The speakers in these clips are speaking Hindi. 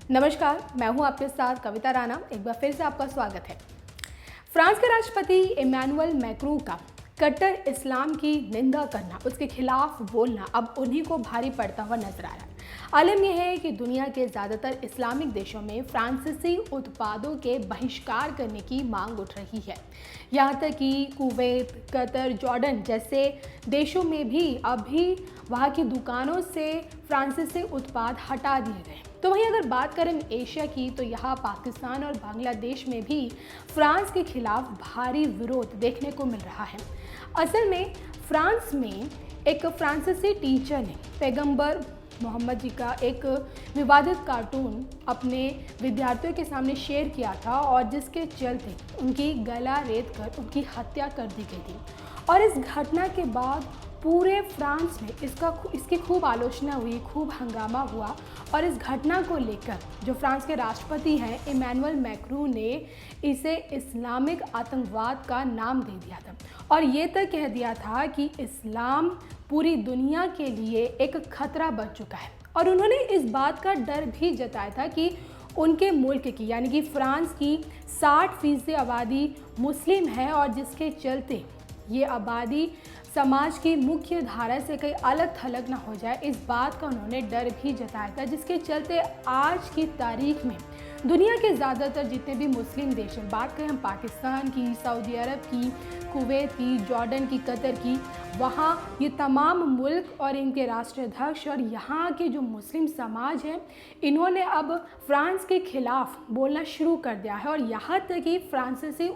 नमस्कार, मैं हूं आपके साथ कविता राणा। एक बार फिर से आपका स्वागत है। फ्रांस के राष्ट्रपति इमैनुअल मैक्रों का कट्टर इस्लाम की निंदा करना, उसके खिलाफ बोलना अब उन्हीं को भारी पड़ता हुआ नजर आ रहा है। आलम यह है कि दुनिया के ज़्यादातर इस्लामिक देशों में फ्रांसीसी उत्पादों के बहिष्कार करने की मांग उठ रही है। यहाँ तक कि कुवैत, कतर, जॉर्डन जैसे देशों में भी अभी वहाँ की दुकानों से फ्रांसीसी उत्पाद हटा दिए गए। तो वहीं अगर बात करें एशिया की, तो यहाँ पाकिस्तान और बांग्लादेश में भी फ्रांस के खिलाफ भारी विरोध देखने को मिल रहा है। असल में फ्रांस में एक फ्रांसीसी टीचर ने पैगंबर मोहम्मद जी का एक विवादित कार्टून अपने विद्यार्थियों के सामने शेयर किया था और जिसके चलते उनकी गला रेत कर उनकी हत्या कर दी गई थी। और इस घटना के बाद पूरे फ्रांस में इसकी खूब आलोचना हुई, खूब हंगामा हुआ। और इस घटना को लेकर जो फ्रांस के राष्ट्रपति हैं इमैनुअल मैक्रों ने इसे इस्लामिक आतंकवाद का नाम दे दिया था और ये तक कह दिया था कि इस्लाम पूरी दुनिया के लिए एक खतरा बन चुका है। और उन्होंने इस बात का डर भी जताया था कि उनके मुल्क की यानी कि फ्रांस की 60% आबादी मुस्लिम है और जिसके चलते ये आबादी समाज की मुख्य धारा से कहीं अलग थलग ना हो जाए, इस बात का उन्होंने डर भी जताया था। जिसके चलते आज की तारीख में दुनिया के ज़्यादातर जितने भी मुस्लिम देश हैं, बात करें हम पाकिस्तान की, सऊदी अरब की, कुवैत की, जॉर्डन की, कतर की, वहाँ ये तमाम मुल्क और इनके राष्ट्राध्यक्ष और यहाँ के जो मुस्लिम समाज हैं, इन्होंने अब फ्रांस के खिलाफ बोलना शुरू कर दिया है। और यहाँ तक कि फ्रांसीसी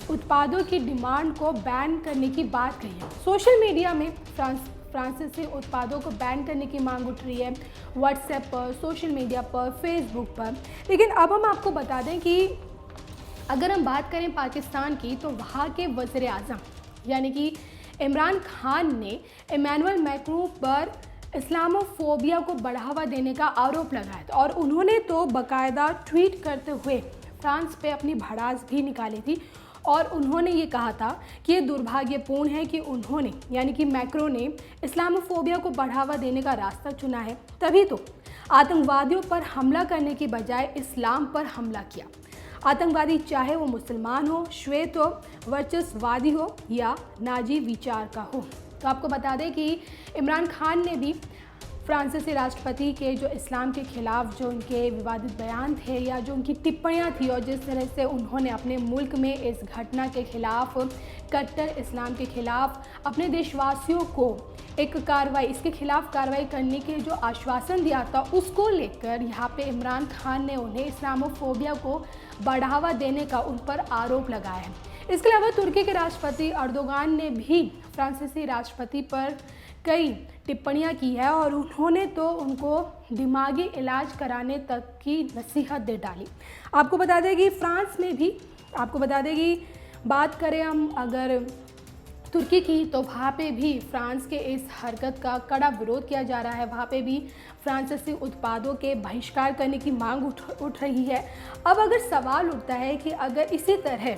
उत्पादों की डिमांड को बैन करने की बात कही है। सोशल मीडिया में फ्रांसीसी उत्पादों को बैन करने की मांग उठ रही है, व्हाट्सएप पर, सोशल मीडिया पर, फेसबुक पर। लेकिन अब हम आपको बता दें कि अगर हम बात करें पाकिस्तान की, तो वहाँ के वज़ीर आज़म यानी कि इमरान खान ने इमैनुअल मैक्रों पर इस्लामोफोबिया को बढ़ावा देने का आरोप लगाया था और उन्होंने तो बाकायदा ट्वीट करते हुए फ्रांस पे अपनी भड़ास भी निकाली थी। और उन्होंने ये कहा था कि ये दुर्भाग्यपूर्ण है कि उन्होंने यानी कि मैक्रों ने इस्लामोफोबिया को बढ़ावा देने का रास्ता चुना है, तभी तो आतंकवादियों पर हमला करने की बजाय इस्लाम पर हमला किया। आतंकवादी चाहे वो मुसलमान हो, श्वेत हो, वर्चस्ववादी हो या नाजी विचार का हो। तो आपको बता दें कि इमरान खान ने भी फ्रांसीसी राष्ट्रपति के जो इस्लाम के खिलाफ जो उनके विवादित बयान थे या जो उनकी टिप्पणियां थी और जिस तरह से उन्होंने अपने मुल्क में इस घटना के खिलाफ, कट्टर इस्लाम के खिलाफ अपने देशवासियों को इसके खिलाफ कार्रवाई करने के जो आश्वासन दिया था, उसको लेकर यहाँ पे इमरान खान ने उन्हें इस्लामोफोबिया को बढ़ावा देने का उन पर आरोप लगाया है। इसके अलावा तुर्की के राष्ट्रपति अर्दोगान ने भी फ्रांसीसी राष्ट्रपति पर कई टिप्पणियां की है और उन्होंने तो उनको दिमागी इलाज कराने तक की नसीहत दे डाली। आपको बता दें कि फ्रांस में भी बात करें हम अगर तुर्की की, तो वहाँ पे भी फ्रांस के इस हरकत का कड़ा विरोध किया जा रहा है। वहाँ पे भी फ्रांसीसी उत्पादों के बहिष्कार करने की मांग उठ रही है। अब अगर सवाल उठता है कि अगर इसी तरह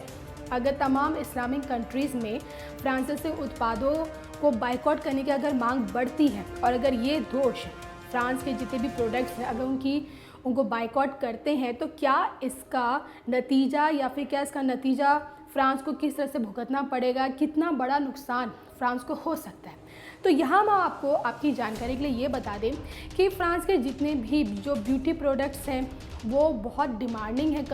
अगर तमाम इस्लामिक कंट्रीज़ में फ्रांसीसी उत्पादों को बाइकआउट करने की अगर मांग बढ़ती है और अगर ये दोष फ्रांस के जितने भी प्रोडक्ट्स हैं अगर उनको बाइकआउट करते हैं, तो क्या इसका नतीजा फ्रांस को किस तरह से भुगतना पड़ेगा, कितना बड़ा नुकसान फ्रांस को हो सकता है। तो यहाँ मैं आपको आपकी जानकारी के लिए ये बता दें कि फ्रांस के जितने भी जो ब्यूटी प्रोडक्ट्स हैं वो बहुत डिमांडिंग है।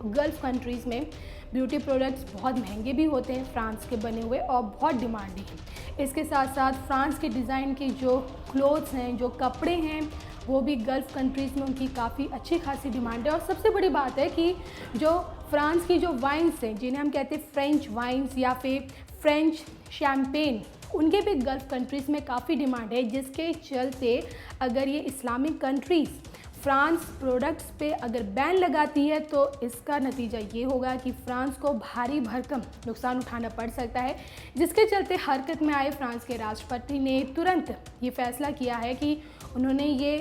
गल्फ़ कंट्रीज़ में ब्यूटी प्रोडक्ट्स बहुत महंगे भी होते हैं फ्रांस के बने हुए और बहुत डिमांडिंग है। इसके साथ साथ फ्रांस के डिज़ाइन के जो क्लोथ्स हैं, जो कपड़े हैं, वो भी गल्फ़ कंट्रीज़ में उनकी काफ़ी अच्छी खासी डिमांड है। और सबसे बड़ी बात है कि जो फ्रांस की जो वाइन्स हैं, जिन्हें हम कहते हैं फ्रेंच वाइन्स या फिर फ्रेंच शैम्पेन, उनके भी गल्फ़ कंट्रीज़ में काफ़ी डिमांड है। जिसके चलते अगर ये इस्लामिक कंट्रीज़ फ्रांस प्रोडक्ट्स पे अगर बैन लगाती है, तो इसका नतीजा ये होगा कि फ्रांस को भारी भरकम नुकसान उठाना पड़ सकता है। जिसके चलते हरकत में आए फ्रांस के राष्ट्रपति ने तुरंत ये फैसला किया है कि उन्होंने ये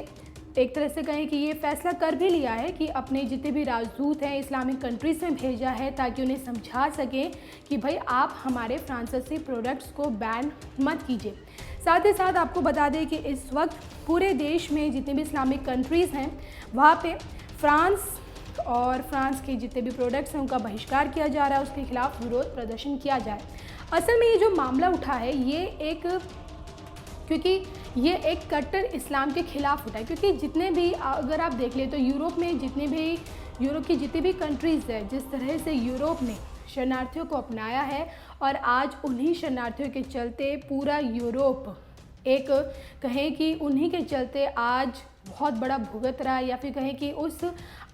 एक तरह से कहें कि ये फैसला कर भी लिया है कि अपने जितने भी राजदूत हैं इस्लामिक कंट्रीज़ में भेजा है, ताकि उन्हें समझा सकें कि भाई आप हमारे फ्रांसीसी प्रोडक्ट्स को बैन मत कीजिए। साथ ही साथ आपको बता दें कि इस वक्त पूरे देश में जितने भी इस्लामिक कंट्रीज़ हैं वहाँ पे फ्रांस के जितने भी प्रोडक्ट्स हैं उनका बहिष्कार किया जा रहा है, उसके खिलाफ विरोध प्रदर्शन किया जा रहा है। असल में ये जो मामला उठा है क्योंकि ये एक कट्टर इस्लाम के खिलाफ उठा है, क्योंकि जितने भी अगर आप देख लें तो यूरोप की जितनी भी कंट्रीज़ है, जिस तरह से यूरोप ने शरणार्थियों को अपनाया है और आज उन्हीं शरणार्थियों के चलते पूरा यूरोप एक कहें कि उन्हीं के चलते आज बहुत बड़ा भुगत रहा है, या फिर कहें कि उस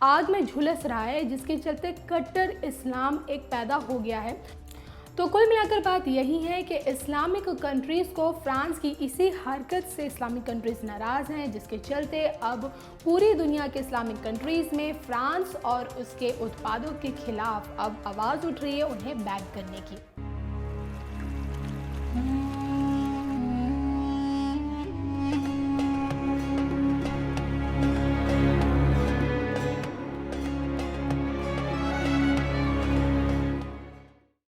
आग में झुलस रहा है जिसके चलते कट्टर इस्लाम एक पैदा हो गया है। तो कुल मिलाकर बात यही है कि इस्लामिक कंट्रीज़ को फ्रांस की इसी हरकत से इस्लामिक कंट्रीज़ नाराज़ हैं, जिसके चलते अब पूरी दुनिया के इस्लामिक कंट्रीज़ में फ्रांस और उसके उत्पादों के खिलाफ अब आवाज़ उठ रही है उन्हें बैन करने की।